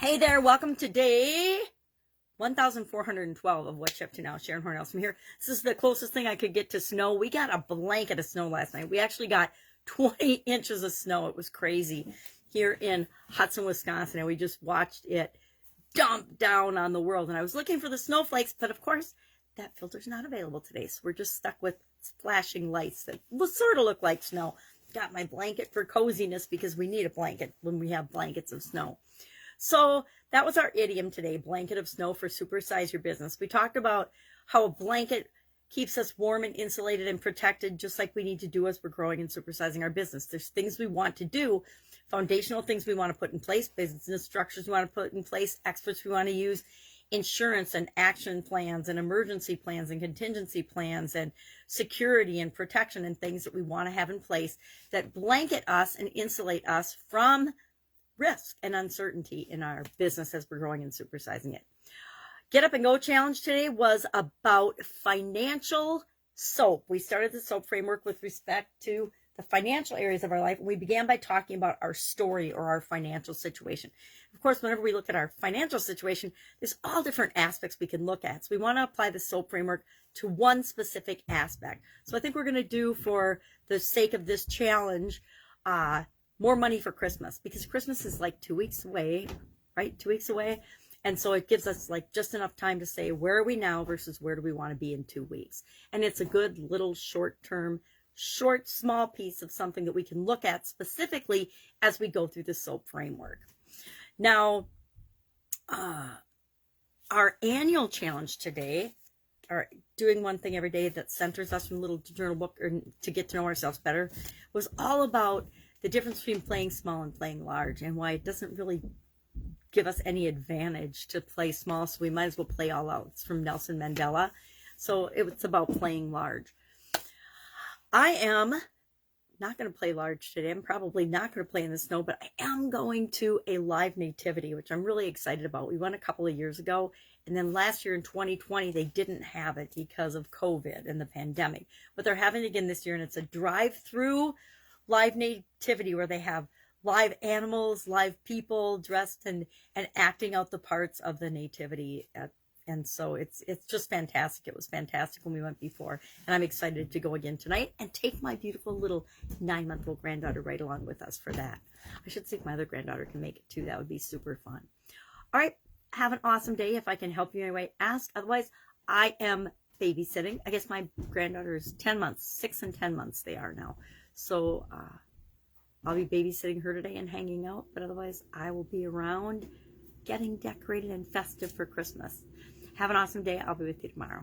Hey there, welcome to day 1412 of What's Up to Now. Sharon Horne-Ellstrom here. This is the closest thing I could get to snow. We got a blanket of snow last night. We actually got 20 inches of snow. It was crazy here in Hudson, Wisconsin, and we just watched it dump down on the world. And I was looking for the snowflakes, but of course, that filter's not available today. So we're just stuck with flashing lights that will sort of look like snow. Got my blanket for coziness because we need a blanket when we have blankets of snow. So that was our idiom today, blanket of snow for supersize your business. We talked about how a blanket keeps us warm and insulated and protected, just like we need to do as we're growing and supersizing our business. There's things we want to do, foundational things we want to put in place, business structures we want to put in place, experts we want to use, insurance and action plans and emergency plans and contingency plans and security and protection and things that we want to have in place that blanket us and insulate us from risk and uncertainty in our business as we're growing and supersizing it. Get Up and Go challenge today was about financial SOAP. We started the SOAP framework with respect to the financial areas of our life. And we began by talking about our story or our financial situation. Of course, whenever we look at our financial situation, there's all different aspects we can look at. So we want to apply the SOAP framework to one specific aspect. So I think we're going to do, for the sake of this challenge, more money for Christmas, because Christmas is like 2 weeks away, right? 2 weeks away. And so it gives us like just enough time to say, where are we now versus where do we want to be in 2 weeks? And it's a good little short-term, small piece of something that we can look at specifically as we go through the SOAP framework. Now, our annual challenge today, or doing one thing every day that centers us from a little journal book or to get to know ourselves better, was all about the difference between playing small and playing large, and why it doesn't really give us any advantage to play small, so we might as well play all out. It's from Nelson Mandela. So it's about playing large. I am not going to play large today. I'm probably not going to play in the snow, but I am going to a live nativity, which I'm really excited about. We went a couple of years ago, and then last year in 2020, they didn't have it because of COVID and the pandemic. But they're having it again this year, and it's a drive-through live nativity where they have live animals, live people dressed and acting out the parts of the nativity. And so it's just fantastic. It was fantastic when we went before, and I'm excited to go again tonight and take my beautiful little 9-month-old granddaughter right along with us for that. I should see if my other granddaughter can make it too. That would be super fun. All right, have an awesome day. If I can help you in any way, ask. Otherwise, I am babysitting. I guess my granddaughter is 10 months, 6 and 10 months they are now. So I'll be babysitting her today and hanging out, but otherwise I will be around getting decorated and festive for Christmas. Have an awesome day. I'll be with you tomorrow.